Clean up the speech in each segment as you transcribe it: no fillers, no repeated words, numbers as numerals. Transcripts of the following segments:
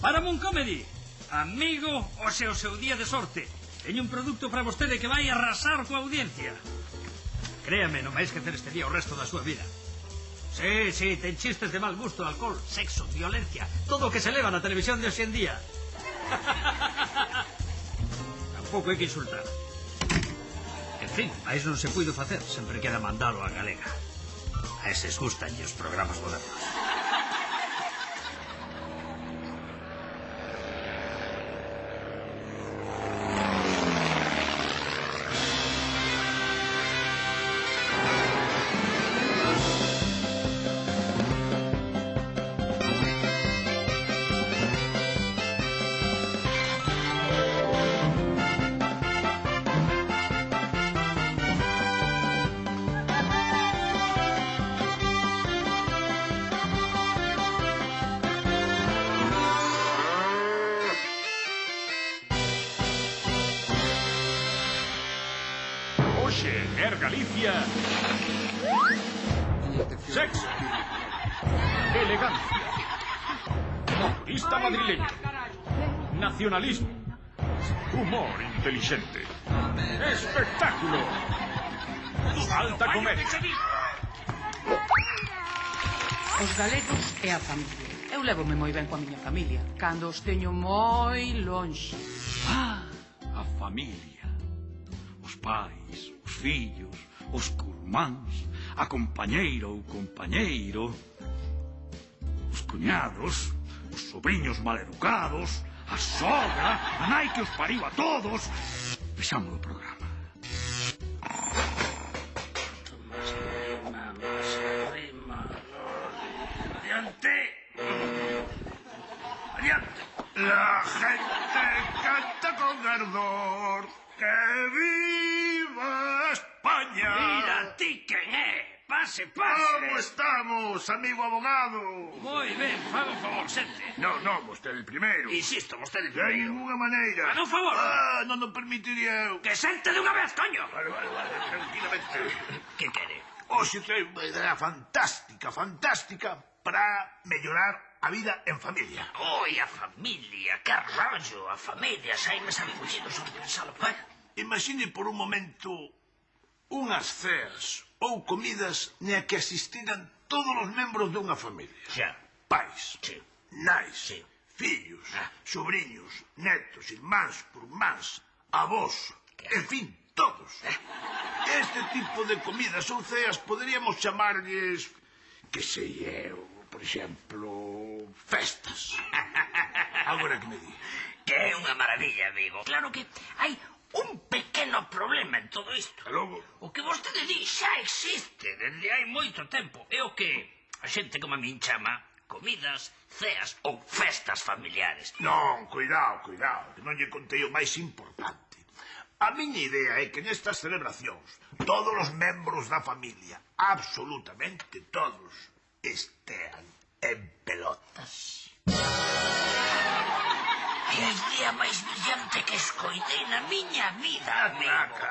Paramount Comedy, amigo, hoxe o seu día de sorte. Teño un produto para vostede que vai arrasar coa audiencia. Créame, non vai esquecer este día o resto da súa vida. Sí, ten chistes de mal gusto, alcohol, sexo, violencia, todo o que se leva na televisión de hoxe en día. Tampouco hai que insultar. En fin, a iso non se puido facer, sempre queda mandalo a galega. A eses gustanlle os programas modernos. Galicia. Sexo. Elegancia. Motorista madrileño. Nacionalismo. Humor inteligente. Espectáculo. Alta comedia. Os galegos e a familia. Eu lévome moi ben coa miña familia, cando os teño moi lonxe. A familia. Os pais, os fillos, os curmáns, a compañeira ou compañeiro, os cuñados, os sobrinhos maleducados, a sogra, a nai que os pariu a todos. Vexamos o programa. Adiante. Adiante. La gente canta con ardor. ¡Que viva España! Mira ti quen é. Pase. ¿Cómo estamos, amigo abogado? Moi ben, faga un favor, sente. No, vostede primeiro. Insisto, vostede De primeiro. ninguna maneira. Haga un favor. Non permitiría eu. Que sente de unha vez, coño. Vale, tranquilamente. Que quere? Hoxe ten unha idea fantástica para mellorar a vida en familia. Oi, a familia, que rollo, a familia, xa me sabe fugido sobre pensalo, Imagine por un momento unhas ceas ou comidas na que asistiran todos os membros dunha familia. Xa. Pais, Sí. nais, Sí. fillos, sobrinhos, netos, irmáns, curmáns, avós, en fin, todos. Este tipo de comidas ou ceas poderíamos chamarlles, que sei eu, por exemplo, festas. Agora que me di. Que é unha maravilla, amigo. Claro que hai un pequeno problema en todo isto. E logo? O que vostede di xa existe desde hai moito tempo. É o que a xente como a min chama comidas, ceas ou festas familiares. Non, cuidado, que non lle contei o máis importante. A miña idea é que nestas celebracións todos os membros da familia, absolutamente todos, estean en pelotas. É a idea máis brillante que escoitei na miña vida, amigo.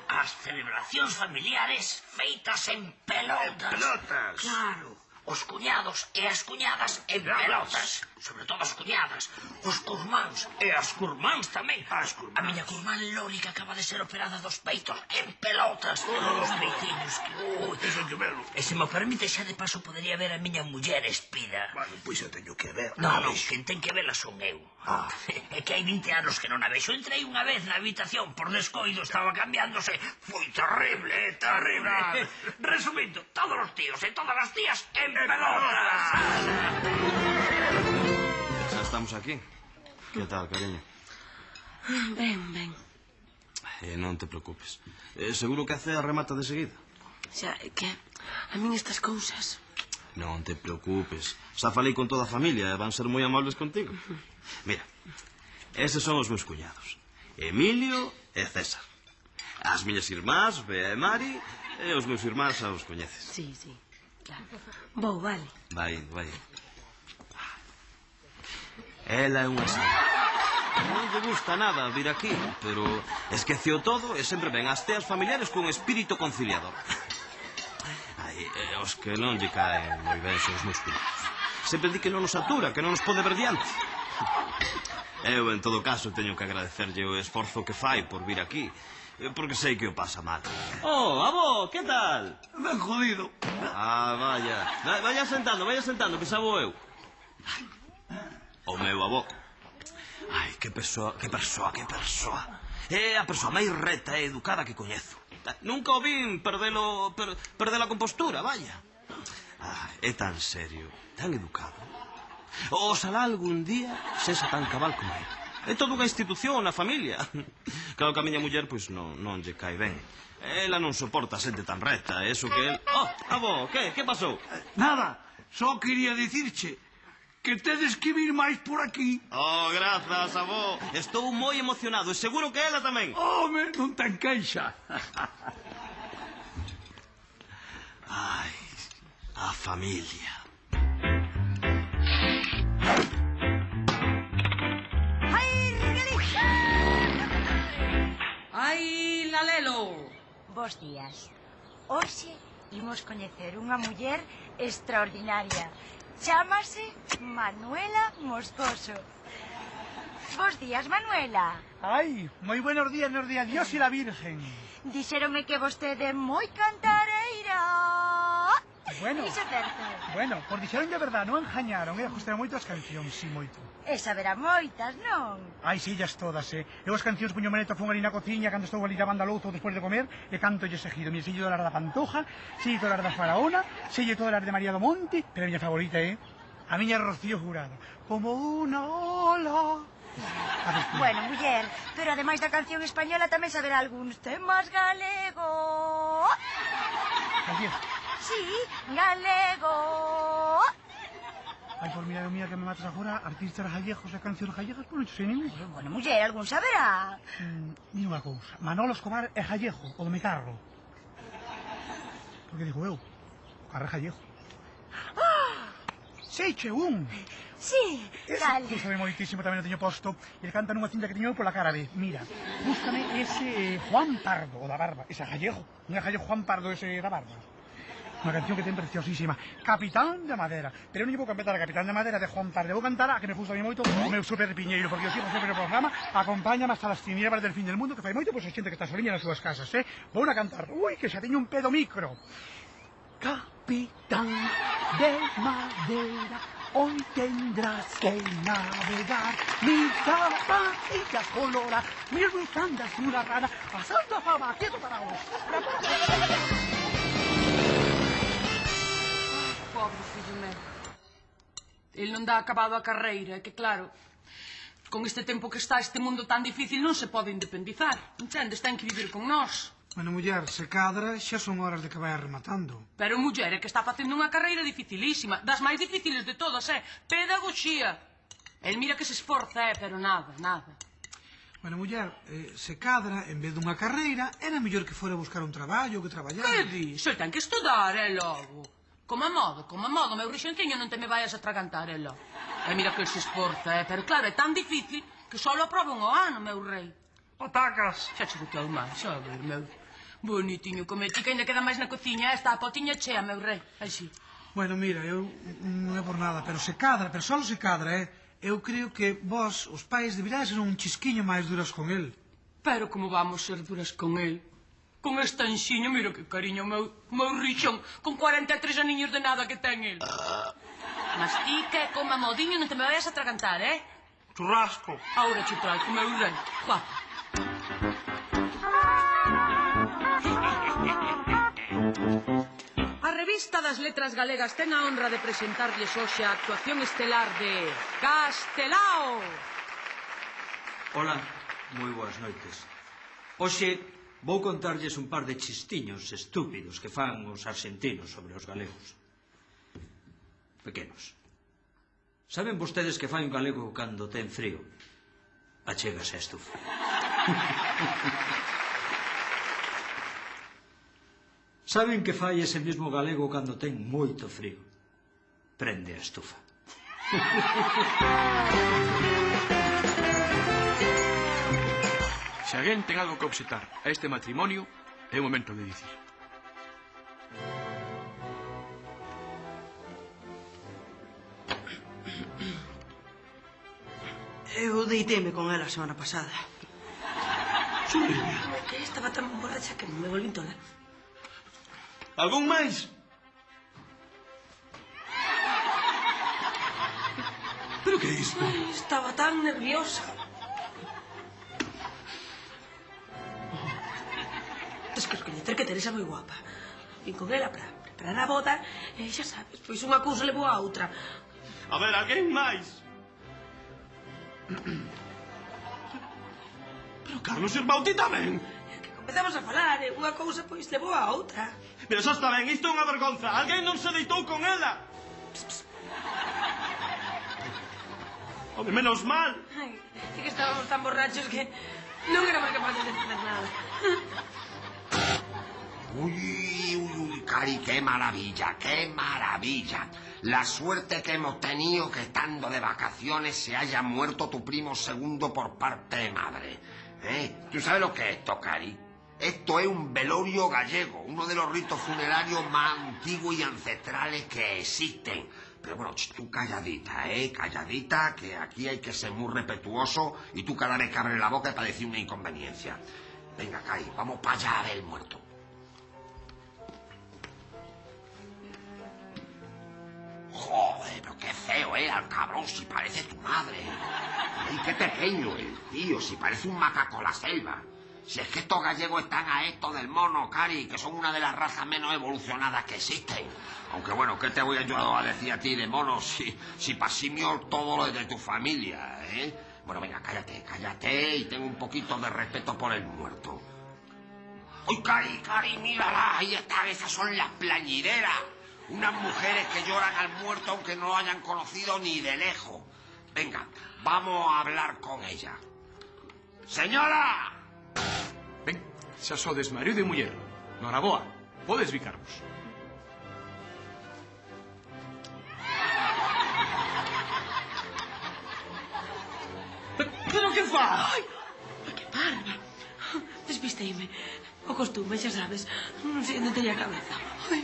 As celebracións familiares feitas en pelotas. En pelotas? Claro. Os cuñados e as cuñadas en pelotas. Sobre todo as cuñadas. Os curmáns e as curmáns tamén. A miña curmán Loli que acaba de ser operada dos peitos en pelotas. Os peitiños. Eso hai que verlo. E se me permite xa de paso podería ver a miña muller espida. Bueno, pois eu teño que ver. Non, quen ten que verla son eu. É que hai 20 anos que non a vexo. Entrei unha vez na habitación por descoido, estaba cambiándose. Foi terrible, terrible. Resumindo, todos os tíos e todas as tías en pelotas. Xa estamos aquí. Que tal, cariño? Ben. Non te preocupes. Seguro que a cea remata de seguida. Xa, é que a min estas cousas... Non te preocupes. Xa falei con toda a familia e van ser moi amables contigo. Mira, eses son os meus cuñados. Emilio e César. As miñas irmás, Bea e Mari, e os meus irmáns xa os coñeces. Sí, claro. Vou, vale. Vai. Ela é unha santa. Non lle gusta nada vir aquí, pero esqueceu todo e sempre ven as teas familiares con espírito conciliador. Os que non lle caen moi ben son os meus cuñados. Sempre di que non nos atura, que non nos pode ver diante. Eu, en todo caso, teño que agradecerlle o esforzo que fai por vir aquí, porque sei que o pasa mal. Oh, avó, que tal? Ben jodido. Ah, vaya. Vaya sentando, que xa vou eu. O meu avó. Ai, que persoa. É a persoa máis reta e educada que coñezo. Nunca o vin perder a compostura, vaya. Ah, é tan serio, tan educado. Oxalá algún día sexa tan cabal como ele. É toda unha institución na familia. Claro que a miña muller, pois, non lle cae ben. Ela non soporta a xente tan recta, eso que el... Oh, avó, que pasou? Nada, só quería dicirche que tedes que vir máis por aquí. Oh, grazas, avó. Estou moi emocionado e seguro que ela tamén. Home, non ten queixa. Ai, a familia. Ai, Lalelo! Bos días. Hoxe imos coñecer unha muller extraordinaria. Chámase Manuela Moscoso. Bos días, Manuela. Ay, moi buenos días, Dios y la Virgen. Dixéronme que vostede é moi cantareira. Bueno, Iso é certo. bueno, por dixeron de verdad, non engañaron, gostei moito as cancións, si moito. E saberá moitas, non? Ai, sillas todas, Eu as cancións puño meneto fun ali na cociña cando estou ali lavando a louza despois de comer e canto lle seguido. Mira, sello todas as da Pantoja, sello todas as da Faraona, sello todas as de María do Monte, pero a miña favorita a miña Rocío Jurado. Como una ola. Bueno, muller, pero ademais da canción española tamén saberá algúns temas galego. Gallego. Sí, galego. Ai, por mira que me matas agora, artistas gallegos e cancións gallegas, por non sei ningún. Bueno, muller, algún saberá. Mira unha cousa, Manolo Escobar é gallego, o do Mecarro. Porque digo eu, o carro é gallego. Seiche un! Sí, cal. Ese sabe moitísimo, tamén o teño posto. Ele canta nunha cinta que teño eu pola cara B. Mira, búscame ese Juan Pardo, o da barba. Ese gallego, non é gallego Juan Pardo ese da barba. Unha canción que ten preciosísima. Capitán de Madera. Pero non lle vou cantar a Capitán de Madera de Juan Pardo. Vou cantar a que me gusta a mí moito o meu super piñeiro, porque eu sigo sempre no programa. Acompáñame hasta las tinieblas del fin del mundo, que fai moito pois a xente que está soliña nas súas casas, Vou a cantar. Ui, que xa teño un pedo micro. Capitán de Madera, hoy tendrás que navegar. Mis zapatillas colora, mis bufandas una rana, pasando a fama, quieto para vos. Pobre fillo meu. El non dá acabado a carreira, é que claro, con este tempo que está este mundo tan difícil non se pode independizar. Entendes? Ten que vivir con nós. Bueno, muller, se cadra, xa son horas de que vai rematando. Pero muller é que está facendo unha carreira dificilísima, das máis difíciles de todas, pedagogía. El mira que se esforza, pero nada. Bueno, muller, se cadra, en vez dunha carreira, era mellor que fora buscar un traballo, que traballar. Que di? Se ten que estudar, logo. Como a modo, meu rixenteño non te me vayas a atragantar, logo. E mira que el se esforza, pero claro, é tan difícil que só lo aproba un ano, meu rei. Patacas. Xa che boteu máis, xa ver, meu. Bonitiño, como ti que ainda queda máis na cociña, está a potiña chea, meu rei. Així. Bueno, mira, eu non é por nada, pero se cadra, pero só se cadra, eu creo que vos, os pais, deberíades ser un chisquiño máis duras con el. Pero como vamos ser duras con el? Con este anxiño, mira que cariño, meu rixón, con 43 aniños de nada que ten el. Mas ti que como a modiño non te me vayas a atragantar, Churrasco. Ahora che traigo, meu rei. Juá. A Revista das Letras Galegas ten a honra de presentarlles hoxe a actuación estelar de Castelao. Ola, moi boas noites. Hoxe vou contarlles un par de chistiños estúpidos que fan os argentinos sobre os galegos. Pequenos. Saben vostedes que fai un galego cando ten frío? Achégase a estufa. Saben que fai ese mesmo galego cando ten moito frío? Prende a estufa. Se alguén ten algo que obxectar a este matrimonio, é o momento de dicir. Eu deiteme con ela a semana pasada. Sobrinha. Que estaba tan borracha que me volví tola. Algún máis? Pero que é isto? Estaba tan nerviosa. Es que os coñecer que Teresa moi guapa. Vin con ela para preparar a boda e xa sabes, pois unha cousa levou a outra. A ver, alguén máis? Pero Carlos Irmão, ti tamén? Que comezamos a falar e unha cousa pois levou a outra. Pero xa está ben, isto é unha vergonza. Alguén non se deitou con ela. Home, menos mal. Ai, é que estábamos tan borrachos que non éramos capaces de facer nada. Uy, Cari, qué maravilla, qué maravilla. La suerte que hemos tenido que estando de vacaciones se haya muerto tu primo segundo por parte de madre. ¿Tú sabes lo que es esto, Cari? Esto es un velorio gallego, uno de los ritos funerarios más antiguos y ancestrales que existen. Pero bueno, tú calladita, calladita, que aquí hay que ser muy respetuoso y tú cada vez que abres la boca para decir una inconveniencia. Venga, Cari, vamos para allá a ver el muerto. Joder, pero qué feo, al cabrón, si parece tu madre. Y qué pequeño el tío, si parece un macaco la selva. Si es que estos gallegos están a esto del mono, Cari, que son una de las razas menos evolucionadas que existen. Aunque bueno, ¿qué te voy yo a decir a ti de monos si pasimio todo lo de tu familia, Bueno, venga, cállate y ten un poquito de respeto por el muerto. ¡Uy, Cari, mírala! Ahí están, esas son las plañideras. Unas mujeres que lloran al muerto aunque no lo hayan conocido ni de lejos. Venga, vamos a hablar con ella. ¡Señora! Ben, xa sodes marido e muller. Noraboa, podes bicarvos. Pero que faz? Ai, que parva. Despisteime. O costume, xa sabes. Non sei onde teña a cabeza. Ai.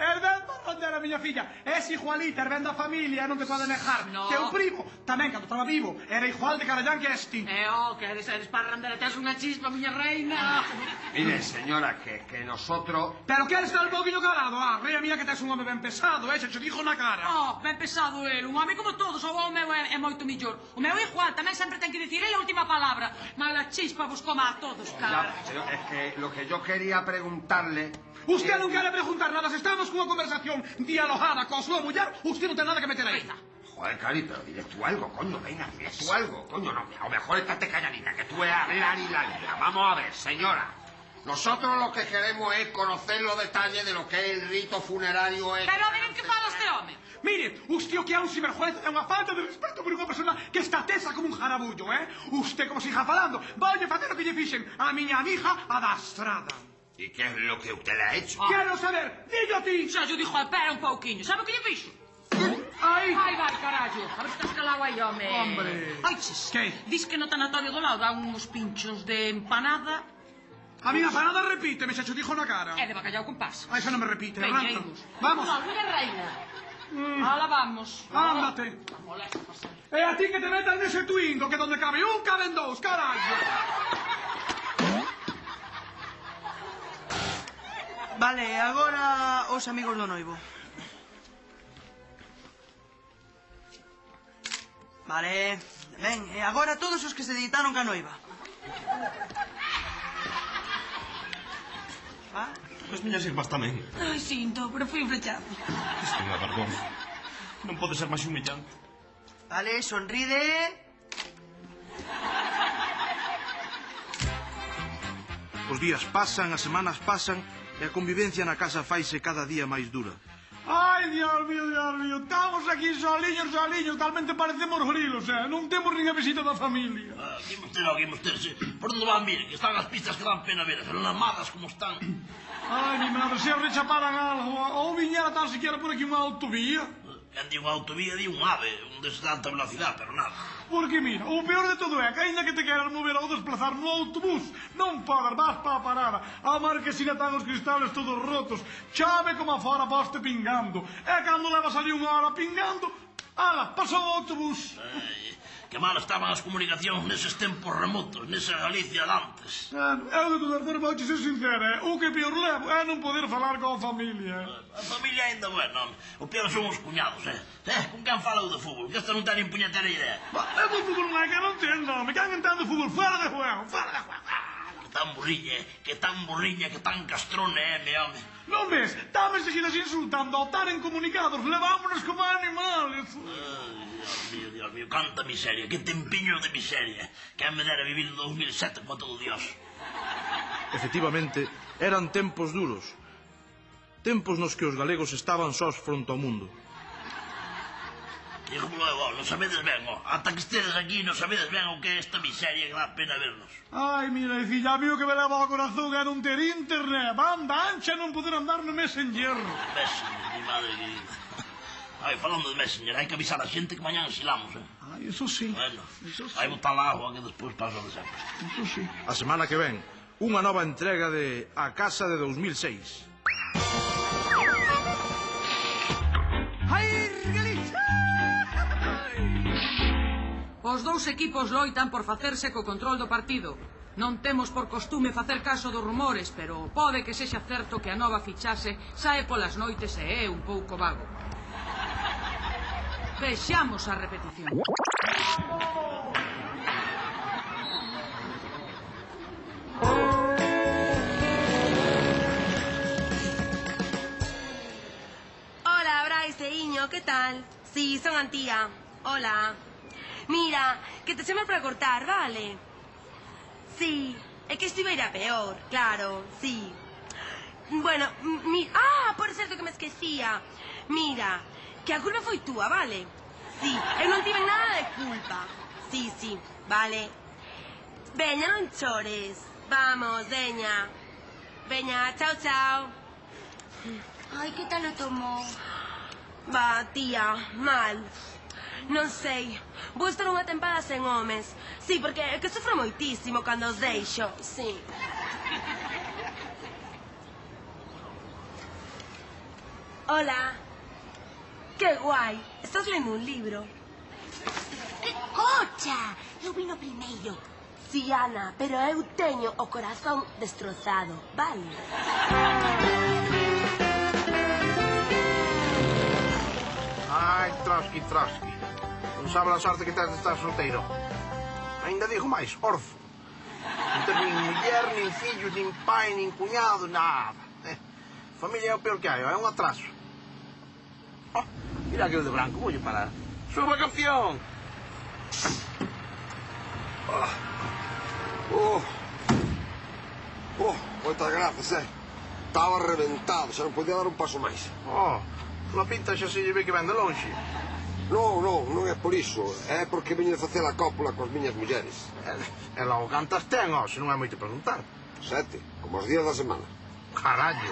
Ven para onde era a miña filla. Es igualita, ven da familia, non te pode negar. No. Teu primo, tamén, cando estaba vivo, era igual de carallán que este. Que eres parrandera, tes unha chispa, miña reina. Mire, señora, que nosotros... Pero queres estar un pouquinho calado? Reia mía que tes un home ben pesado, xa te dixo na cara. Ben pesado el, un home como todos, o meu é moito millor. O meu é igual, tamén sempre ten que dicir a última palabra. Mala chispa vos coma a todos, cara. Pero es que lo que yo quería preguntarle... Usted non quere preguntar nada, se estamos cunha conversación dialogada coa súa muller, usted non ten nada que meter aí. Joder, Cari, pero dile tú algo, coño, venga, dile tú algo, coño, no, a lo mejor estate calladita, que tú es hablar y la lía. Vamos a ver, señora, nosotros lo que queremos es conocer los detalles de lo que es el rito funerario. Pero a ver en que fala este home. Mire, usted o que é un sinvergüenza é unha falta de respeto por unha persona que está tesa como un jarabullo, Usted, como se hija falando, vai facer o que lle fixen a miña amiga a da Estrada. ¿Y qué es lo que usted le ha hecho? Quero saber, dillo a ti. Xa yo dixo, espera un pouquiño, sabe o que lle fixo? Ai, vai, carallo, a ver se estás calado aí, home. Hombre. Ai, ches, Que? dis que no tanatorio do lado dan uns pinchos de empanada a miña fanada repíteme, xa te dixo na cara. e de bacallau con pas. Ai, xa non me repite, Veña, arranca. imos. Vamos. Miña reina. Ala, vamos. Ándate. Molesta, pasa. E a ti que te metas nese twingo, que donde cabe un, caben dous, carallo. Vale, agora os amigos do noivo. Vale, ben, e agora todos os que se deitaron ca noiva. Va? As miñas irmás tamén. Ai, sinto, pero foi un flechazo. Isto é unha vergonza. Non pode ser máis humillante. Vale, sonride. Os días pasan, as semanas pasan e a convivencia na casa faise cada día máis dura. Ai, Dios mío, estamos aquí soliños, talmente parecemos grilos, non temos nin a visita da familia. Aquí usted, sí. Por onde van, mire, que están as pistas que dan pena ver, enlamadas como están. Ai, mi madre, se rechaparan algo, ou viñera tan siquiera por aquí unha autovía. En di unha autovía, di un ave, un de alta velocidade, pero nada. Porque, mira, o peor de todo é que ainda que te queras mover ou desplazar no autobús, non podes, vas para a parada. A marquesina tan os cristales todos rotos, chave como afora poste pingando. E cando levas ali unha hora pingando, Ala, pasa o autobús. Que mal estaban as comunicacións neses tempos remotos, nesa Galicia de antes. Eu de conocer, vouche ser sincera, o que peor levo é non poder falar coa familia. A familia ainda bueno, o peor son os cuñados, con quen falou de fútbol, que esta non ten nin puñetera idea. Eu do fútbol non é que non entendo, me caen entendo fútbol, fora de juego, fora de juego. Que tan burriña, que tan castrone mi home. Non ves, dame seguidas insultando, ao taren comunicados, levámonos como animales. Dios mío, canta miseria, que tempiños de miseria. Quen me dera vivir en 2007 como todo Dios. Efectivamente, eran tempos duros. Tempos nos que os galegos estaban sós fronte ao mundo. Digo, non sabedes ben, ata que estedes aquí non sabedes ben o que é esta miseria que dá pena vernos. Ai, mira, filla, viu que me leva ao corazón a non ter internet, banda ancha, non poder andar no Messenger. Messenger, mi madre querida. Ai, falando de Messenger, hai que avisar a xente que mañan ensilamos, Ai, eso sí. Bueno, hai botar a agua que despois pasa de sempre. Eso sí. A semana que ven, unha nova entrega de A Casa de 2006. Os dous equipos loitan por facerse co control do partido. Non temos por costume facer caso dos rumores, pero pode que sexa certo que a nova fichaxe sae polas noites e é un pouco vago. Vexamos a repetición. Hola, Brais e Iño, que tal? Sí, son Antía. Hola. Mira, que te chamo para cortar, vale? Sí, é que estive a ir a peor, claro, sí. Bueno, por certo que me esquecía. Mira, que a culpa foi túa, vale? Sí, eu non tive nada de culpa. Sí, vale. Veña, non chores. Vamos, veña. Veña, chao. Ai, que tal o tomou? Va, tía, mal. Non sei, vou estar unha tempada sen homes. Sí, porque é que sofro moitísimo cando os deixo, sí. Hola. Que guai, estás lendo un libro. Que cocha! Eu vino primeiro. Sí, Ana, pero eu teño o corazón destrozado, vale? Ai, Trotsky. Non sabe a sorte que tens de estar solteiro. Ainda digo máis, orfo. Non tens nin muller, nin fillos, nin pai, nin cuñado, nada. Familia é o peor que hai, é un atraso. Mira aquele de branco, voulle parar. Suba, campeón! Moitas grazas, Estaba reventado, xa non podía dar un paso máis. La pinta xa se lle ve que ven de longe. Non é por iso. É porque veño de facer a cópula coas miñas mulleres. E logo cantas ten, se non é moito preguntar. 7, como os días da semana. Carallo.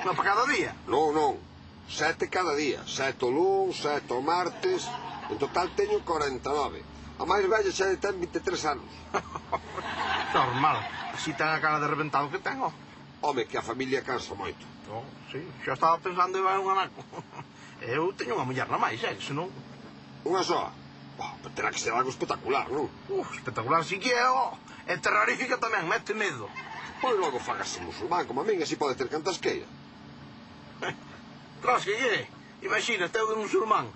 Non para cada día? Non. 7 cada día. 7 o luns, 7 o martes. En total teño 49. A máis bella xa ten 23 anos. Normal. Así ten a cara de reventado que tengo. Home, que a familia cansa moito. Sí, xa estaba pensando en ir a un anaco. Eu teño unha muller na máis, senón... Unha soa? Pero terá que ser algo espectacular, non? Espectacular si que é, E terrorífica tamén, mete medo. Pois logo fagase musulmán como a min, así pode ter cantas queira. Trotsky, imagínate, eu de musulmán.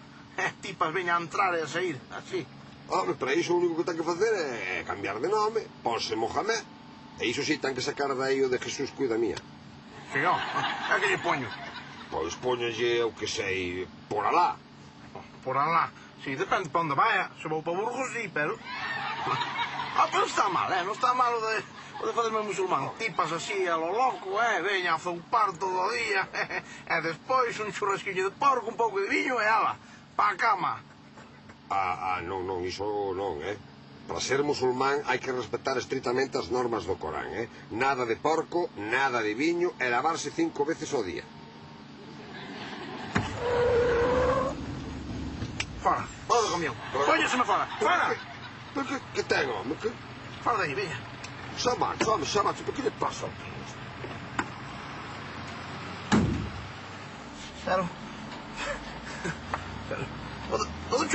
Tipas veña a entrar e a sair, así. Para iso o único que ten que facer é cambiar de nome, ponse Mohamed, e iso sí ten que sacar daí o de Jesús cuida mía. Sí, é que lle poño? Pois póñolle, o que sei, por Alá. Por Alá? Sí, depende para onde vaya. Se vou para Burgos, sí, pero... Pero non está mal, non está mal o de facerme musulmán. Tipas así a lo loco, veña a zoupar todo o día. E despois un churrasquillo de porco, un pouco de viño e ala, pa cama. Non, iso non, Para ser musulmán hai que respetar estritamente as normas do Corán, Nada de porco, nada de viño e lavarse 5 veces ao día. Fora do camión. Póñeseme fora. Fora! Pero que ten, home? Fora daí, veña. Xa marcho, pero que lle pasa? Pero...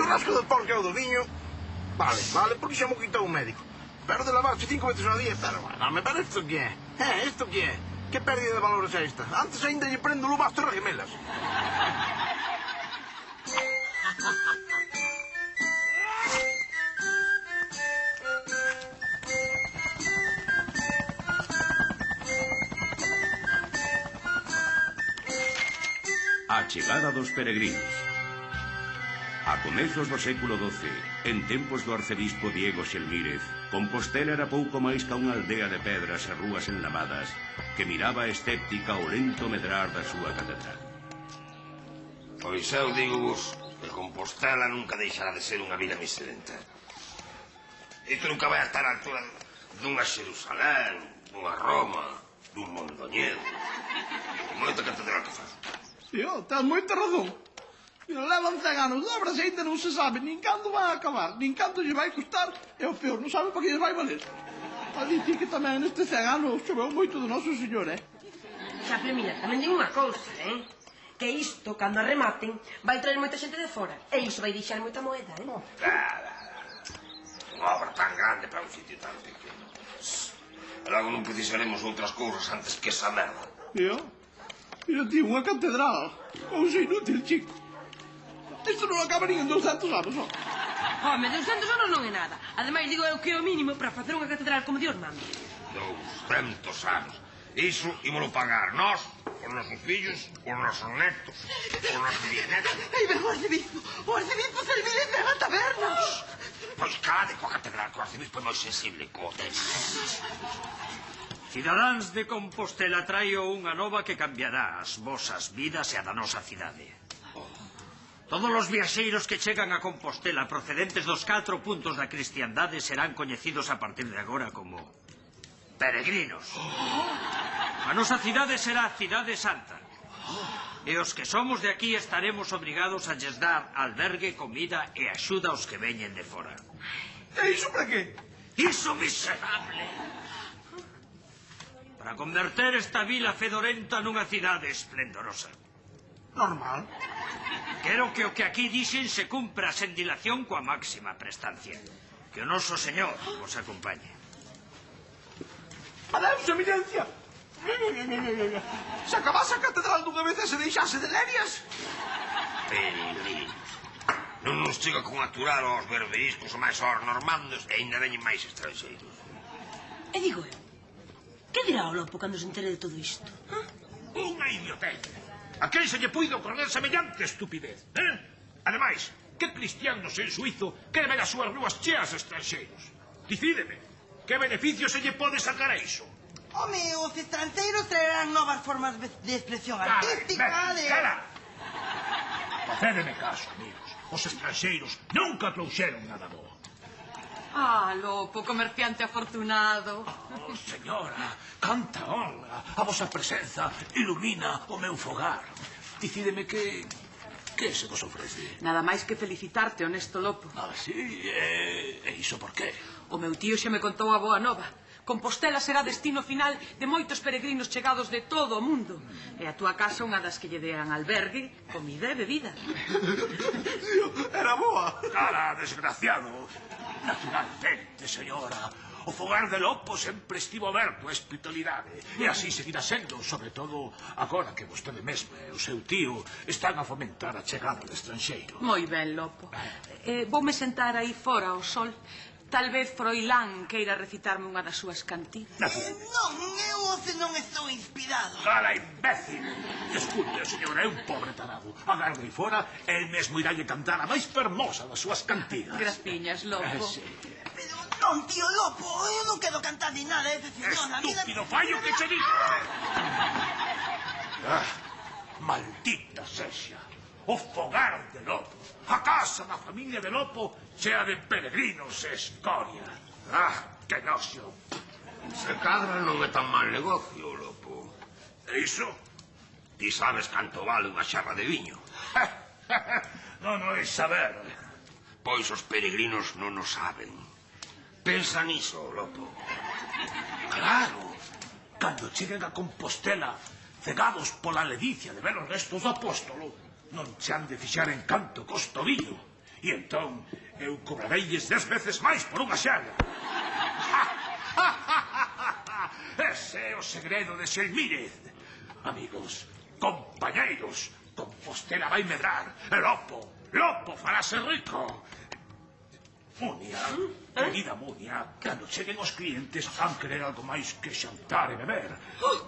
frasco de porco e o do viño, vale, porque xa mo quitou o médico. Pero de lavarse 5 veces ao día, pero isto que é? Isto que é? Que pérdida de valores é esta? Antes ainda lle prendo o lubasto e regemelas. A chegada dos peregrinos. A comezos do século XII, en tempos do arcebispo Diego Xelmírez, Compostela era pouco máis ca unha aldea de pedras e rúas enlamadas que miraba escéptica o lento medrar da súa catedral. Pois eu digo-vos que Compostela nunca deixará de ser unha vila miserenta. Isto nunca vai a estar á altura dunha Xerusalén, dunha Roma, dun Mondoñedo. Moita catedral que faz. Tío, tens moita razón. Levan 100 anos de obras e ainda non se sabe nin cando vai acabar, nin canto lle vai costar, e o peor, non sabe para que lle vai valer. A dicir que tamén nestes 100 anos choveu moito do noso señor, Xa, pero mira, tamén digo unha cousa, que isto, cando arrematen, vai traer moita xente de fora, e iso vai deixar moita moeda, Unha obra tan grande para un sitio tan pequeno. E logo non precisaremos outras cousas antes que esa merda. Tío, mira ti, unha catedral, cousa inútil, chico. Isto non acaba nin en 200 anos, ó. Home, 200 anos non é nada. Ademais, digo eu que é o mínimo para facer unha catedral como Dios manda. 200 anos. Iso ímolo pagar nós, os nosos fillos, os nosos netos, os nosos bisnetos. Aí ven o arcebispo Celmírez ven a tabernas. Pois calade coa catedral, que o arcebispo é moi sensible co tema. Cidadáns de Compostela, traio unha nova que cambiará as vosas vidas e a da nosa cidade. Todos os viaxeiros que chegan a Compostela procedentes dos 4 puntos da cristiandade serán coñecidos a partir de agora como peregrinos. A nosa cidade será a cidade santa. E os que somos de aquí estaremos obrigados a lles dar albergue, comida e axuda aos que veñen de fora. E iso para que? Iso miserable! Para converter esta vila fedorenta nunha cidade esplendorosa. Normal. Quero que o que aquí dixen se cumpra sen dilación coa máxima prestancia. Que o noso Señor vos acompañe. Adeus, eminencia. Se acabase a catedral dunha vez e se deixase de lerias. Peregrinos. Non nos chega con aturar aos berberiscos ou máis aos normandos e ainda veñen máis estranxeiros. E digo eu, que dirá o lopo cando se entere de todo isto? Unha idiotez. A quen se lle puido correr semellante estupidez, Ademais, que cristiano sen suizo quere ver as súas rúas cheas de estranxeiros? Dicídeme, que beneficio se lle pode sacar a iso? Home, os estranxeiros traerán novas formas de expresión artística, Cala! Facédeme caso, amigos. Os estranxeiros nunca trouxeron nada bo. Lopo, comerciante afortunado. Oh, señora, canta honra. A vosa presenza ilumina o meu fogar. Dicídeme que se vos ofrece. Nada máis que felicitarte, honesto Lopo. Sí? E iso por qué? O meu tío xa me contou a boa nova. Compostela será destino final de moitos peregrinos chegados de todo o mundo. E a túa casa unha das que lle dean albergue, comida e bebida. Era boa. Cala, desgraciado. Naturalmente, señora. O fogar de Lopo sempre estivo aberto a hospitalidade. E así seguirá sendo, sobre todo agora que vostede mesmo e o seu tío están a fomentar a chegada de estranxeiro. Moi ben, Lopo. Voume sentar aí fora ao sol. Tal vez Froilán queira recitarme unha das súas cantigas. Non, eu hoxe non estou inspirado. Cala, imbécil! Desculpe, señora, é un pobre tarado. Agarde aí fora e el mesmo irá lle cantar a máis fermosa das súas cantigas. Graciñas, Lopo. Sí. Pero non, tío Lopo, eu non quero cantar ni nada, decepciona. Estúpido fallo que che digo! Maldita sexa! O fogar de Lopo, a casa da familia de Lopo, chea de peregrinos e escoria. Que noxo! Se cadra non é tan mal negocio, Lopo. E iso? Ti sabes canto vale unha xarra de viño? Non é saber. Pois os peregrinos non o saben. Pensa niso, Lopo. Claro, cando cheguen a Compostela, cegados pola ledicia de ver os restos do apóstolo, non che han de fixar encanto cos tobillo. E entón, eu cobrareilles 10 veces máis por unha xerda. Ese é o segredo de Xelmírez. Amigos, compañeiros, Compostela vai medrar. E Lopo farase rico. Munia, querida Munia, cando cheguen os clientes van querer algo máis que xantar e beber.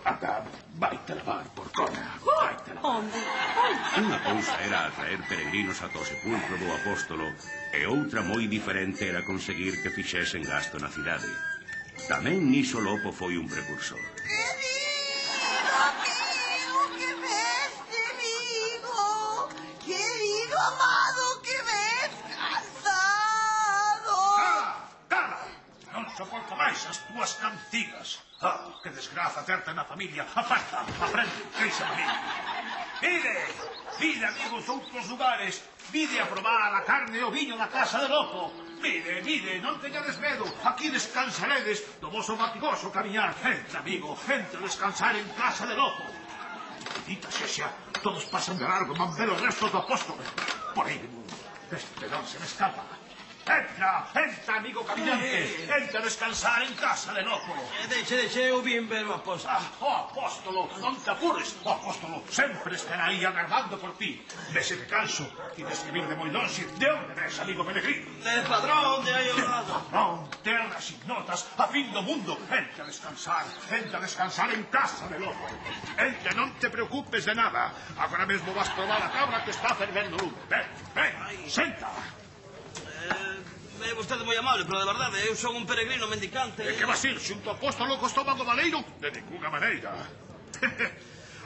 Ata, vai-te lavar, porcona. Vai-te lavar. Unha cousa era atraer peregrinos ata o sepulcro do apóstolo e outra moi diferente era conseguir que fixesen gasto na cidade. Tamén niso Lopo foi un precursor. Querido amado, que ves cansado. Cala! Non soporto máis as túas cantigas. Que desgraza terte na familia. Aparta, aprende, deixa a mí. Vide, amigos, outros lugares. Vide a probar a carne e o viño na casa de Lopo. Vide, non teñades medo. Aquí descansaredes do voso matigoso camiñar. Entra, amigo, entra a descansar en casa de Lopo. Dita xexa, todos pasan de largo, van ver os restos do apóstolo. Por aí, este non se me escapa. Entra, amigo caminante. Entra a descansar en casa de Lopo. Deixe, eu vim ver o apóstolo. O apóstolo, non te apures. O apóstolo sempre estará aí agardando por ti. Vese que canso, tienes que vir de moi longe. De onde ves, amigo peregrino? De Padrón, de aí ao lado. Padrón, terras ignotas, a fin do mundo. Entra a descansar en casa de Lopo. Entra, non te preocupes de nada. Agora mesmo vas probar a cabra que está fervendo lume. Ven, senta. É vostede moi amable, pero de verdade, eu son un peregrino mendicante. E que vas ir xunto ao apóstolo co estómago baleiro? De ninguna maneira.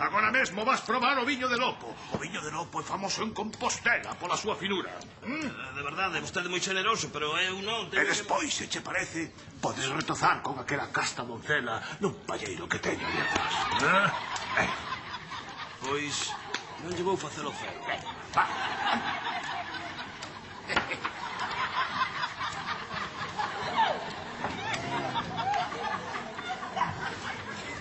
Agora mesmo vas probar o viño de Lopo. O viño de Lopo é famoso en Compostela pola súa finura. De verdade, vostede é moi generoso, pero eu non E teño... despois, se che parece, podes retozar con aquela casta doncela nun palleiro que teño ali atrás. Pois non lle vou facer o feo. Va.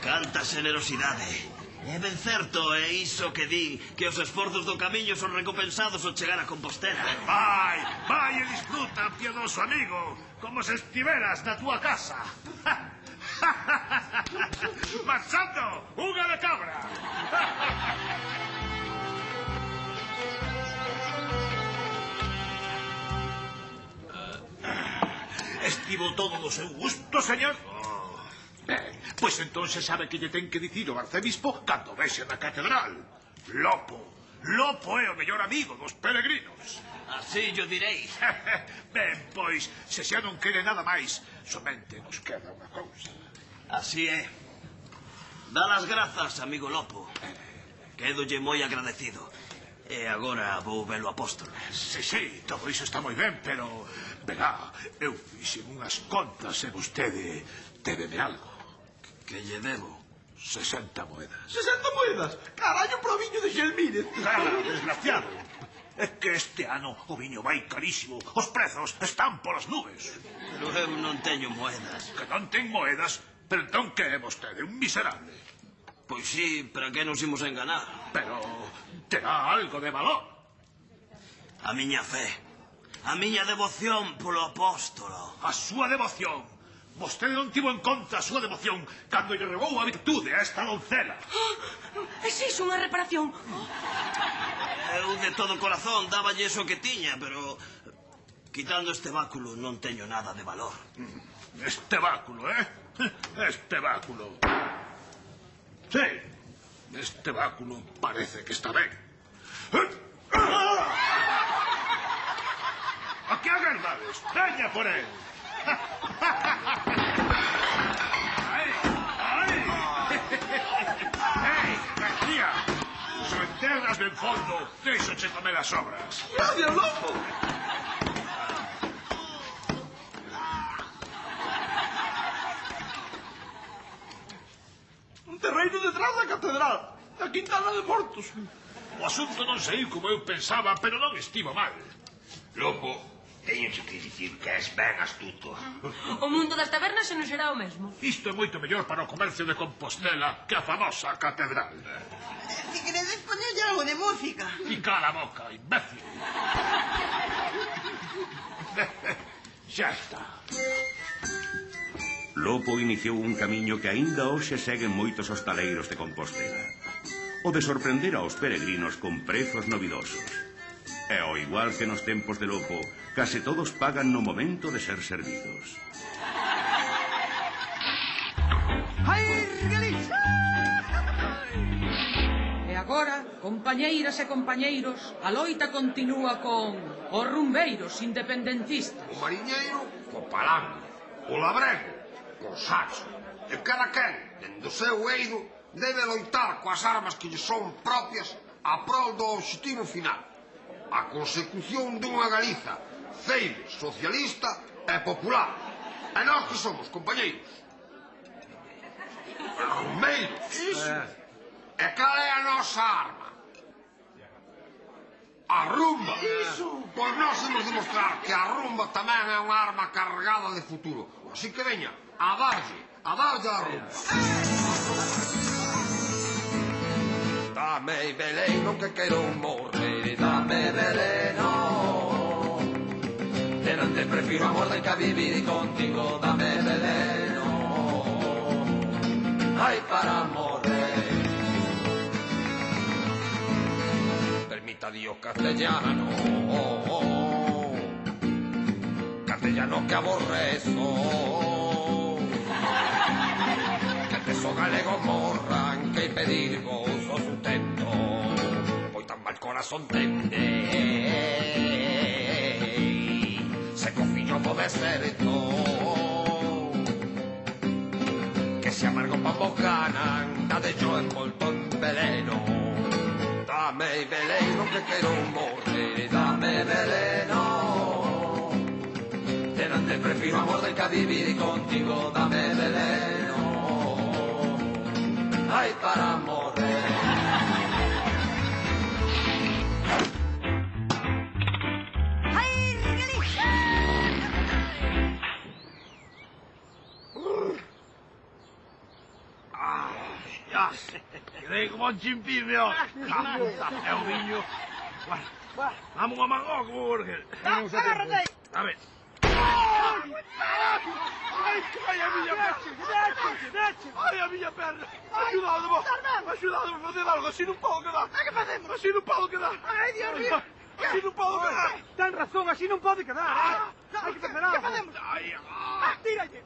Canta generosidade. É ben certo, é iso que di, que os esforzos do camiño son recompensados ao chegar a Compostela. Vai e disfruta, piedoso amigo, como se estiveras na túa casa. Marchando, unha de cabra. Estivo todo do seu gusto, señor? Ben, pois entón se sabe que lle ten que dicir o arcebispo cando vexe na catedral. Lopo é o mellor amigo dos peregrinos. Así yo direis. Ben, pois, se xa non quere nada máis, somente nos queda unha cousa. Así é. Dá as grazas, amigo Lopo. Quédolle moi agradecido. E agora vou ver o apóstolo. Sí, todo iso está moi ben, pero... Verá, eu fixen unhas contas e vostede débeme algo. Que lle debo? 60 moedas. 60 moedas? Carallo, pro viño de Xelmírez. Claro, desgraciado. É que este ano o viño vai carísimo. Os prezos están polas nubes. Pero eu non teño moedas. Que non ten moedas? Pero entón que é vostede? Un miserable. Pois sí, para que nos imos enganar? Pero terá algo de valor. A miña fe. A miña devoción polo apóstolo. A súa devoción. Vostede non tivo en conta a súa devoción cando lle robou a virtude a esta doncela. É iso unha reparación? Eu de todo corazón dáballe eso que tiña, pero... Quitando este báculo non teño nada de valor. Este báculo, Este báculo. Sí, este báculo parece que está ben. A que agardades? Veña por él. Ei, García, se o enterras ben fondo, deixoche comer as sobras. Gracias, Lopo. Un terreiro detrás da catedral, da Quintana de Mortos. O asunto non saiu como eu pensaba, pero non estivo mal. Lopo, teño que dicir que és ben astuto. O mundo das tabernas xa non será o mesmo. Isto é moito mellor para o comercio de Compostela que a famosa catedral. Si queredes poñerlle algo de música. E cala a boca, imbécil. Xa está. Lopo iniciou un camiño que aínda hoxe seguen moitos hostaleiros de Compostela. O de sorprender aos peregrinos con prezos novidosos. E ao igual que nos tempos de Lopo, case todos pagan no momento de ser servidos. E agora, compañeiras e compañeiros, a loita continúa con os rumbeiros independentistas. O mariñeiro, co palanque. O labrego, co sacho. E cada quen, dende o seu eido, debe loitar coas armas que lle son propias a prol do obxectivo final. A consecución dunha Galiza ceibe, socialista e popular. E nós que somos, compañeiros? Rumbeiros. E cal é a nosa arma? A rumba. Pois nós temos de mostrar que a rumba tamén é unha arma cargada de futuro. Así que veña, a darlle a rumba. Dame veleno que quero morrer, dame veleno. Delante prefiro a morte que a vivir contigo, dame veleno. Ay, para morrer. Permita Dios castellano, castellano que aborrezo. Que teso galego morran, que pedir vos o sustento. Pois tan mal corazón tende, se cofiño do deserto. Que se amargo pa bocanan, dade yo envolto en veleno. Dame veleno que quero morrer, dame veleno. Delante prefiro a morte que a vivir contigo, dame veleno. Ay, para morrer. ¡Ay, Galicia! Quedei como un chimpimio. É un viño. Vamos a mango, Burger. Agárrate. A ver. Ai, a miña perna. Ai, a miña perna. Axudade-me a facer algo. Así non podo quedar. Que facemos? Así non podo quedar. Ai, Dios mío. Así non podo quedar. Ten razón, así non pode quedar. Hai que facer algo. Que facemos? Tíralle.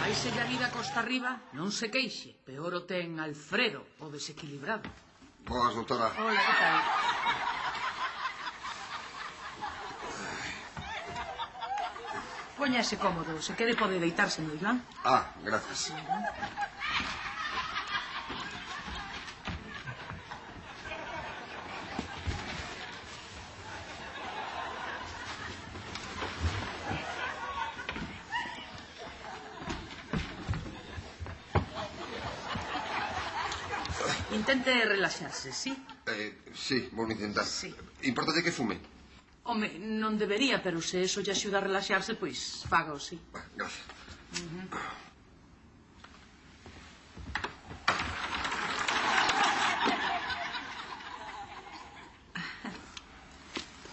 Vaise a vida costa arriba, non se queixe. Peor o ten Alfredo, o desequilibrado. Boas, doutora. Hola, que tal? Póñase cómodo, se quede pode deitarse no diván. Ah, gracias. Intente relaxarse, sí? Sí, vou intentar. Sí. Importa que fume? Home, non debería, pero se eso lle axuda a relaxarse, pois fágao, sí. Gracias.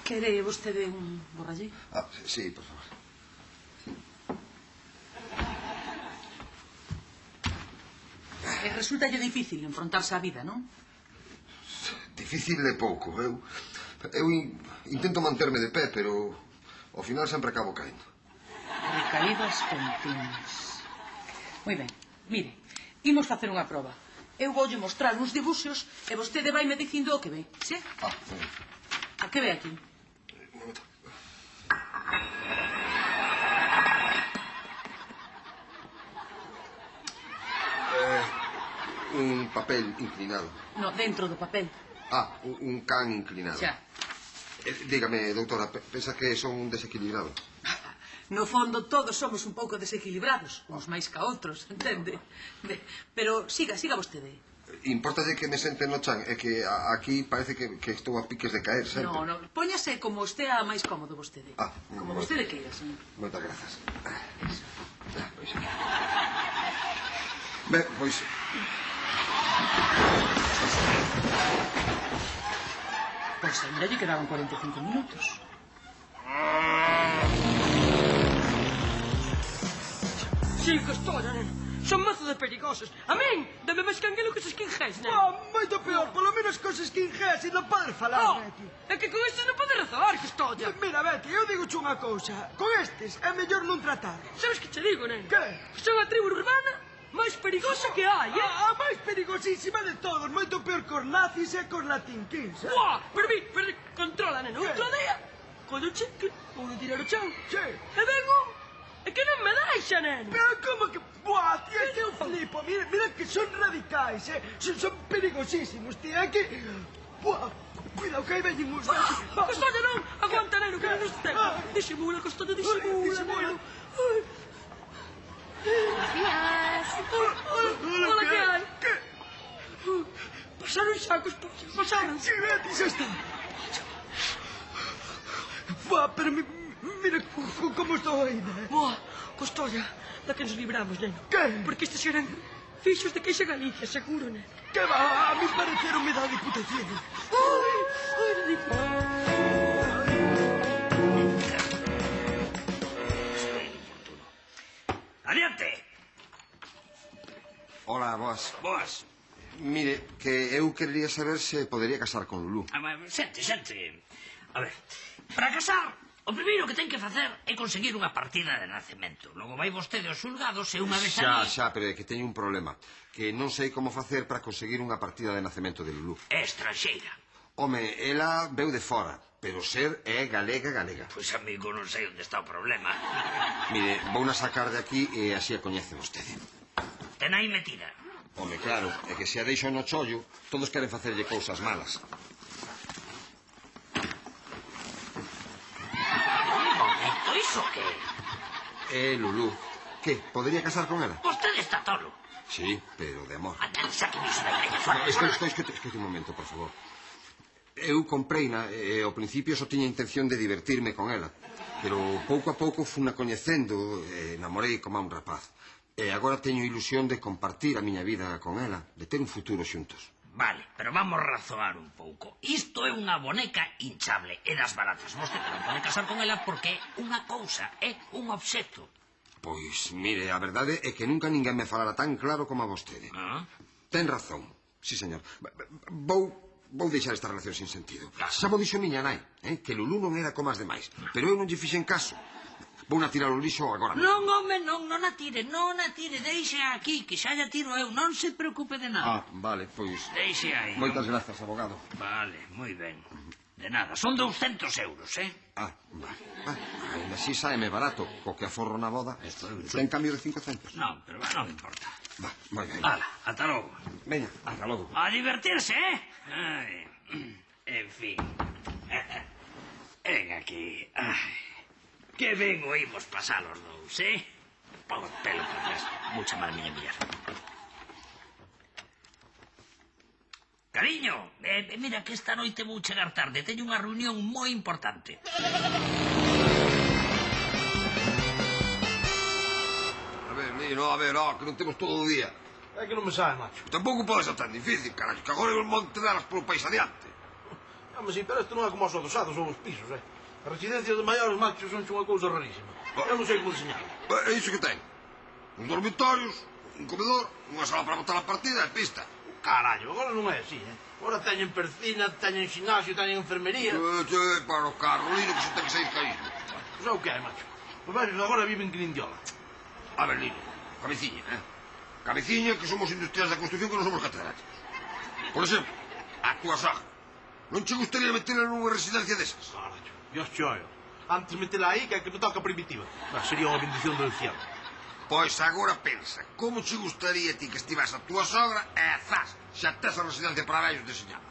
Quere vostede un borrallé? Ah, sí, por favor. Resultalle difícil enfrontarse á vida, non? Difícil é pouco. Eu intento manterme de pé, pero ao final sempre acabo caendo. Recaídas continuas. Moi ben, mire, imos facer unha proba. Eu voulle mostrar uns dibuxos e vostede vaime dicindo o que ve, sí? A que ve aquí? Un papel inclinado. No, dentro do papel. Ah, un can inclinado. Xa. Dígame, doutora, pensa que son desequilibrado? No fondo, todos somos un pouco desequilibrados, uns máis ca outros, entende? Pero siga vostede. Importa de que me sente no chan, é que aquí parece que estou a piques de caer sempre. No, póñase como estea máis cómodo vostede. Como vostede queira, señor. Moitas grazas. Ben, pois... Pois ainda lle quedaban 45 minutos. Sí, que estoy, neno. Son mazo de perigosas. A min, dame máis canguelo que os skinheads, neno. Moito peor, polo menos cos skinheads e non podes falar, Betty. É que con estes non podes rezar, que estoy. Mira, Betty, eu digo-che unha cousa. Con estes é mellor non tratar. Sabes que che digo, neno? Que? Son a tribu urbana máis perigosa que hai, A máis perigosísima de todos. Moito peor cos nazis e cos latinquins. Buah, pero controla, neno. Outro día, collo chicle, vou non tirar o chan. Sí. E vengo, é que non me deixa, neno. Pero como que... Buah, tía, que eu flipo. Mira que son radicais, son perigosísimos, tía. É que... Buah, cuidado que aí veñen uns... Costolla, non. Aguanta, neno, que non nos ten. Disimula, Costolla, disimula. Buenos días. Hola, que hai? Que? Pasaron sacos, pasaron. Sí, Betty, xa está. Buah, pero mira como estou ainda. Buah, Costolla, da que nos libramos, neno. Que? Porque estes eran fixos de Queixa Galicia, seguro, neno. Que va, a mí pareceronme da Diputación. Adiante. Hola, boas. Boas. Mire, que eu quería saber se podería casar con Lulú. Xente. A ver, para casar, o primeiro que ten que facer é conseguir unha partida de nacemento. Logo vai vostede aos xulgados e unha vez ali... Xa, pero é que teño un problema. Que non sei como facer para conseguir unha partida de nacemento de Lulú. É estranxeira. Home, ela veu de fora, pero ser é galega. Pois, amigo, non sei onde está o problema. Mire, vou na sacar de aquí e así a coñece vostede. Ten aí metida. Home, claro, é que se a deixo no chollo, todos queren facerlle cousas malas. Iso que? É Lulú. Que, podería casar con ela? Vostede está tolo. Sí, pero de amor. Sáqueme iso da idea, fora. Escoite un momento, por favor. Eu compreina e ao principio só tiña intención de divertirme con ela. Pero pouco a pouco funa coñecendo e namorei como a un rapaz. E agora teño ilusión de compartir a miña vida con ela, de ter un futuro xuntos. Vale, pero vamos razoar un pouco. Isto é unha boneca hinchable e das baratas. Vostede non pode casar con ela porque unha cousa é un obxecto. Pois, mire, a verdade é que nunca ninguén me falara tan claro como a vostede. Ten razón, sí, señor. Vou deixar esta relación sin sentido. Xa mo dixo miña nai, que Lulú non era como as demais. Pero eu non lle fixen caso. Vou na tirar o lixo agora. Non, home, non a tire, deixe aquí, que xa lla tiro eu, non se preocupe de nada. Vale, pois... Deixe aí. Moitas grazas, abogado. Vale, moi ben. De nada, son 200 euros, Vale. Ainda así saeme barato, co que aforro na boda. Ten cambio de 5 centos. Non, pero non importa. Moi ben. Hala, ata logo. Veña, ata logo. A divertirse, Ai, en fin. Ven aquí. Ai. Que ben oímos pasar os dous, Por pelo que fes. Mucha mal miña muller. Cariño, mira que esta noite vou chegar tarde. Teño unha reunión moi importante. A ver, Nino, que non temos todo o día. É que non me sabe, macho. Tampouco pode ser tan difícil, carajo, que agora é un monte delas polo país adiante. Home, sí, pero isto non é como os adosados ou os pisos, As residencias de maiores, macho, son unha cousa rarísima. Eu non sei como deseñar. É iso que ten. Uns dormitorios, un comedor, unha sala para botar a partida e pista. Carallo, agora non é así, Agora teñen percina, teñen xinasio, teñen enfermería. Para o carro, Lino, que se ten que sair caído. Pois é o que hai, macho. Os velhos agora viven que nindiola. A ver, Lino, cabeciña, Cabeciña, que somos industriales da construcción, que non somos catedráticos. Por exemplo, a túa sogra. Non che gustaría meterla nunha residencia desas? Dios choio. Antes metela aí que a que me toca primitiva. Sería unha bendición do cielo. Pois agora pensa, como che gustaría ti que estivas a túa sogra e zas, xa tes a residencia para vellos deseñada.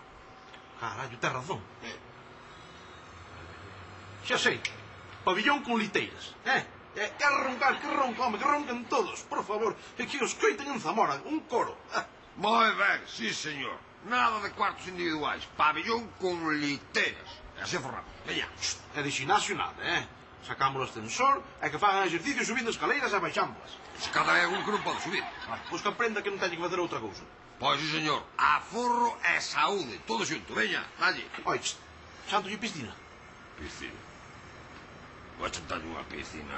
Carallo, tes razón. Xa sei. Pabillón con liteiras. Que roncar, home, que ronquen todos, por favor. E que os coiten en Zamora, un coro. Moi ben, sí, señor. Nada de cuartos individuais. Pabillón con liteiras. Así forramos. Veña, e de xinasio nada, Sacamos o ascensor e que fagan exercicio subindo escaleiras e baixámoslas. Se cada vez algún que non pode subir. Pois que aprenda que non teñe que facer outra cousa. Pois, sí, señor. Aforro e saúde. Todo xunto. Veña, dalle. Oi, Xanto e piscina. Piscina. Vou chantarlle unha piscina.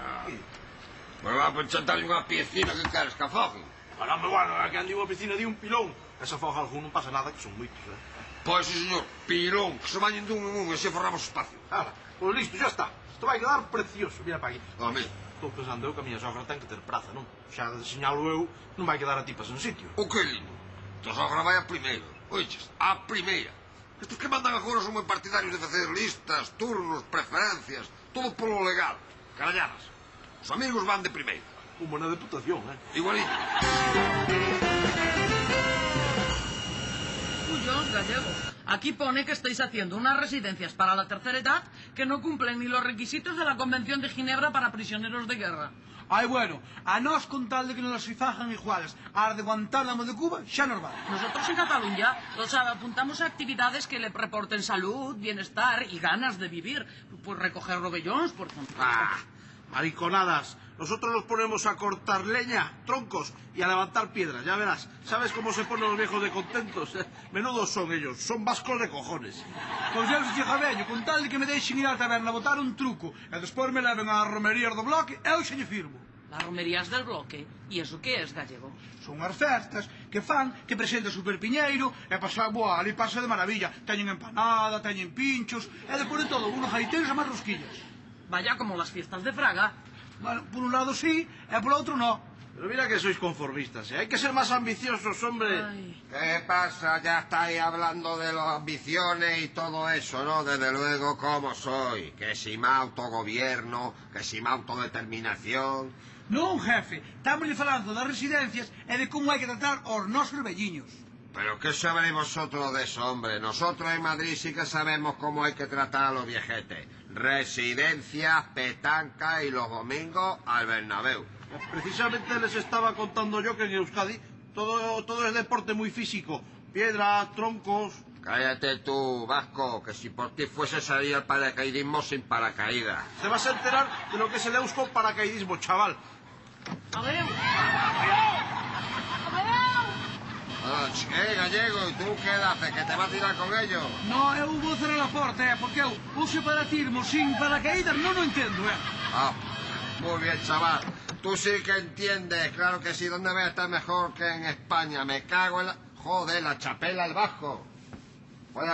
Pois va por chantarlle unha piscina que queres que afogue. Caramba, bueno, é que andi unha piscina de un pilón. Esa foga algún non pasa nada, que son moitos, Pois, sí, señor, pilón, que se vayan dun en un e se forramos espacio. Pois listo, xa está. Isto vai quedar precioso, mira para aquí. Home. Estou pensando eu que a miña sogra ten que ter praza, non? Xa de señalo eu, non vai quedar a tipas en sitio. O que lindo. Tu sogra vai a primeira, oiches, a primeira. Estes que mandan agora son moi partidarios de facer listas, turnos, preferencias, todo polo legal. Caralladas. Os amigos van de primeira. Como na deputación, Igualito. Cuyos, gallego. Aquí pone que estáis haciendo unas residencias para la tercera edad que no cumplen ni los requisitos de la Convención de Ginebra para prisioneros de guerra. Ai, bueno, a nós con tal de que nos as fajan iguales as de Guantánamo de Cuba, xa nos vale. Nosotros en Cataluña los apuntamos a actividades que le reporten salud, bienestar y ganas de vivir. Pues recoger rovellons, por ejemplo. Mariconadas. Nosotros nos ponemos a cortar leña, troncos y a levantar piedras, ya verás. ¿Sabes cómo se ponen los viejos de contentos? Menudos son ellos, son vascos de cojones. Pois eu se chega vello, con tal de que me deixen ir á taberna a botar un truco e despois me leven ás romerías do bloque, eu xa lle firmo. Las romerías del bloque? ¿Y eso qué es, gallego? Son as festas que fan que presenta Super Piñeiro e pasar, boa, ali pasa de maravilla. Teñen empanada, teñen pinchos e despois de todo, unos gaiteiros e máis rosquillas. Vaya como las fiestas de Fraga. Bueno, por un lado sí, e por outro no. Pero mira que sois conformistas, Hay que ser más ambiciosos, hombre. ¿Qué pasa? Ya estáis hablando de las ambiciones y todo eso, ¿no? Desde luego, ¿cómo soy? Que si más autogobierno, que si más autodeterminación... Non, jefe, estamos falando das residencias e de como hai que tratar os nosos velliños. ¿Pero qué sabréis vosotros de eso, hombre? Nosotros en Madrid sí que sabemos cómo hay que tratar a los viejetes. Residencias, petanca y los domingos al Bernabéu. Precisamente les estaba contando yo que en Euskadi todo es deporte muy físico. Piedra, troncos... Cállate tú, Vasco, que si por ti fuese salir al paracaidismo sin paracaídas. Te vas a enterar de lo que es el eusko paracaidismo, chaval. A ver... Gallego, ¿y tú qué haces? ¿Que te vas a tirar con ellos? No, eu vou cerrar a porta, porque eu o separatismo sin paracaídas non o entendo, Muy bien, chaval. Tú sí que entiendes, claro que sí. ¿Dónde voy a estar mejor que en España? Me cago en la... Joder, la chapela, el Vasco. Voy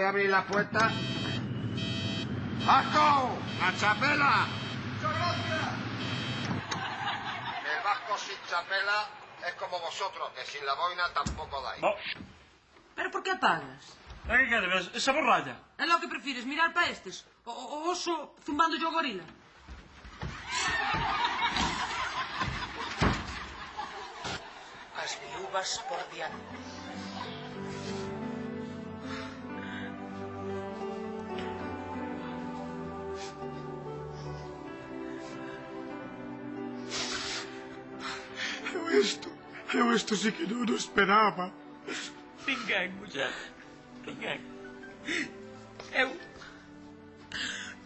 a abrir la puerta. ¡Vasco! ¡La chapela! ¡Muchas gracias! El Vasco sin chapela es como vosotros, que sin la boina tampoco dais. ¿Pero por qué pagas? ¿Qué quieres? Esa borralla. ¿Es lo que prefieres, mirar para estes? O oso zumbando yo gorila? Las viúvas por diante. Eu isto sí que non o esperaba. Ninguén, muller. Ninguén. Eu...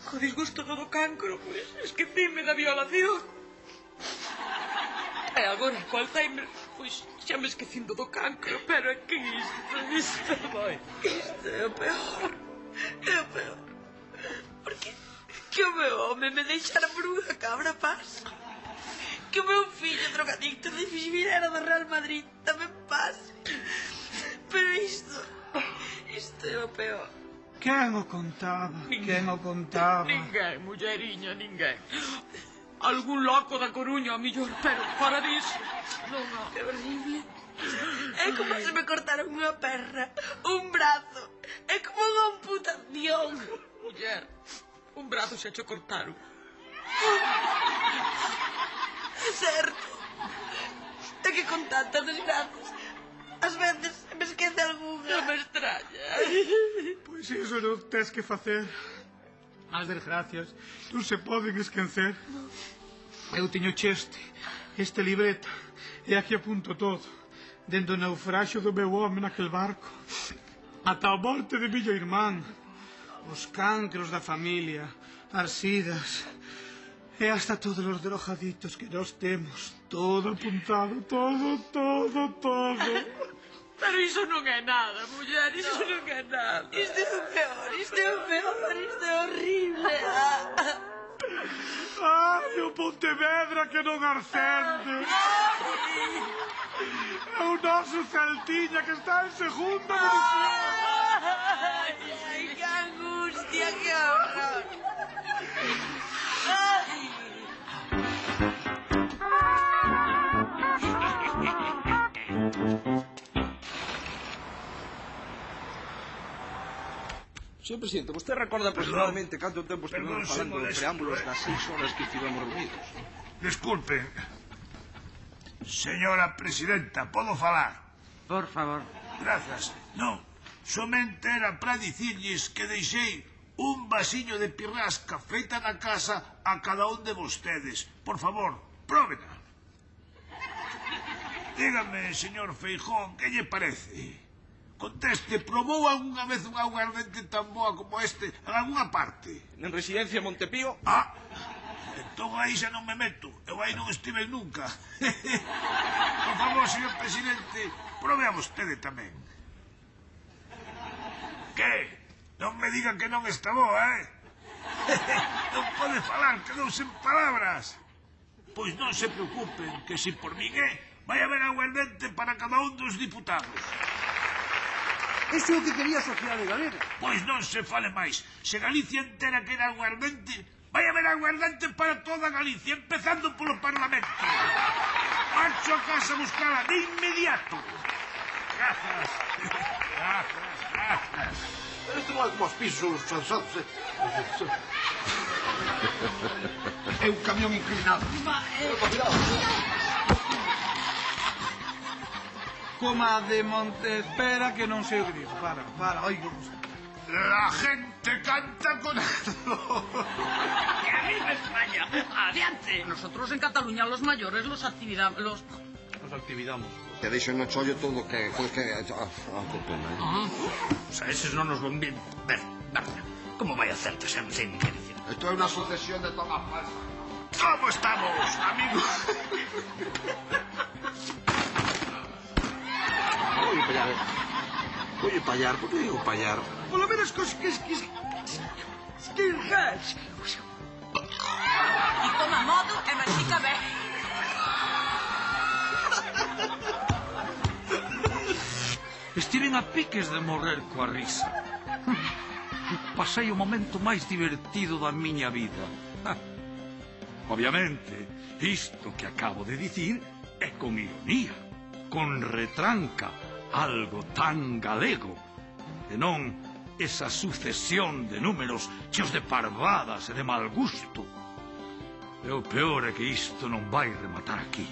Co disgusto do cancro, pois, esquecime da violación. E agora, co Alzheimer, pois, xa me esquecindo do cancro, pero é que isto é o peor. É o peor. Porque que o meu home me deixara por unha cabra pasa. Que o meu fillo drogadicto de viera do Real Madrid tamén pase. Pero isto é o peor. Quen o contaba? Quen o contaba? Ninguén, mulleriña, ninguén. Algún loco da Coruña, a millor, pero fora disso. Non, é horrible. É como se me cortaron unha perna, un brazo. É como unha amputación. Muller, un brazo xa che cortaron. É certo. É que con tantas desgracias, ás veces me esquece algunha. Non me extraña. Pois iso non tes que facer. As desgracias non se poden esquecer. Eu teño este libreta, e aquí apunto todo. Dende o naufraxio do meu home naquel barco, ata a morte de miña irmán, os cancros da familia, as sidas, e hasta todos os drogaditos que nós temos. Todo apuntado, todo. Pero iso non é nada, muller, iso non é nada. Isto é o peor, isto é o peor, isto é horrible. Ai, o Pontevedra que non ascende. É o noso Celtiña que está en segunda división. Ai, que angustia, que horror. Señor Presidente, vostede recorda aproximadamente canto tempo estivemos falando de preámbulos das 6 horas que estivemos reunidos? Disculpe. Señora Presidenta, podo falar? Por favor. Grazas. Non, somente era para dicirlles que deixei un vasiño de pirrasca feita na casa a cada un de vostedes. Por favor, próbena. Dígame, señor Feijóo, que lle parece? Conteste, probou algunha vez un aguardente tan boa como este en algunha parte? En Residencia Montepío? Ah, entón aí xa non me meto. Eu aí non estive nunca. Por favor, señor presidente, probe a vostede tamén. Que? Non me digan que non está boa, Non pode falar, quedou sen palabras. Pois non se preocupen, que se por min vai haber aguardente para cada un dos diputados. Iso é o que quería a sociedade galega. Pois non se fale máis. Se Galicia entera quere aguardente, vai haber aguardente para toda Galicia, empezando polo Parlamento. Marcho a casa a buscala de inmediato. Grazas. Pero isto non é como os pisos transados, É un camión inclinado. Coma de Montespera que non sei o que digo. Para, oigo. La gente canta con ardo. ¡Que arriba España! ¡Adiante! Nosotros en Cataluña los mayores los activamos. Te deixo no chollo todo que... que pena, O sea, eses non nos van bien. Ver, como vai a hacerte sen inteligencia? Esto é unha sucesión de todas falsas. ¿Cómo estamos, amigos? Oye, payar, por que digo payar? Polo menos skinhead. E toma modo e mastica ben. Estiven a piques de morrer coa risa. Pasei o momento máis divertido da miña vida. Obviamente, isto que acabo de dicir é con ironía, con retranca, algo tan galego, e non esa sucesión de números cheos de parvadas e de mal gusto. E o peor é que isto non vai rematar aquí.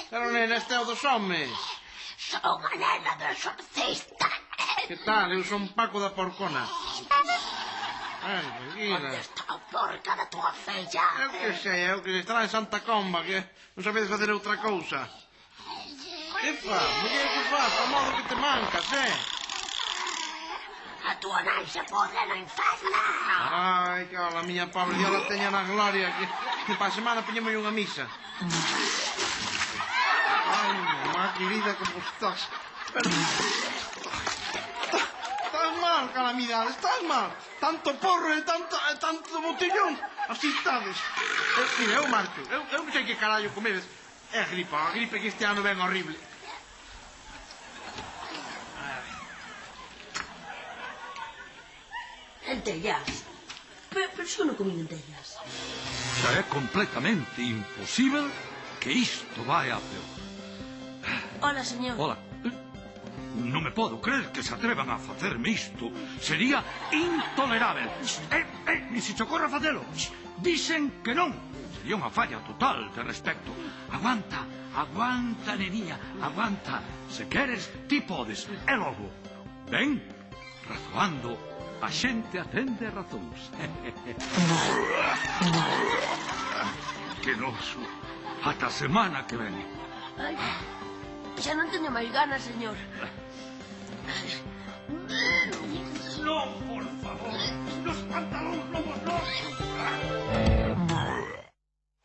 Pero nena, este é o dos homes. Son a nena do exorcista. Que tal? Eu son Paco da Porcona. Onde está a porca da tua fella? Eu que sei, eu que estará en Santa Comba, que non sabedes facer outra cousa. Que fa? Muller, que fa? A modo que te mancas, A tua nai se podre no inferno. Ai, que a miña pobre Dios la teña na gloria, que pa semana piñemos unha misa. Ai, mamá querida, como estás? Pero... Estás mal, calamidade, estás mal. Tanto porro e tanto botellón. Así estades. Mira, eu marcho. Eu non sei que carallo comedes. É a gripe que este ano ven horrible. Lentellas. Pero yo non comí lentellas. Xa é completamente imposible que isto vai a peor. Hola, señor. Hola. Non me podo creer que se atrevan a facerme isto. Sería intolerável. Ni se te ocorra facelo. Dicen que non. Sería unha falla total de respecto. Aguanta, neniña, aguanta. Se queres, ti podes. E logo. Ben, razoando, a xente atende razóns. Que noso. Ata a semana que ven. Ay, xa non teño máis ganas, señor. Non, por favor. Los pantalóns novos non.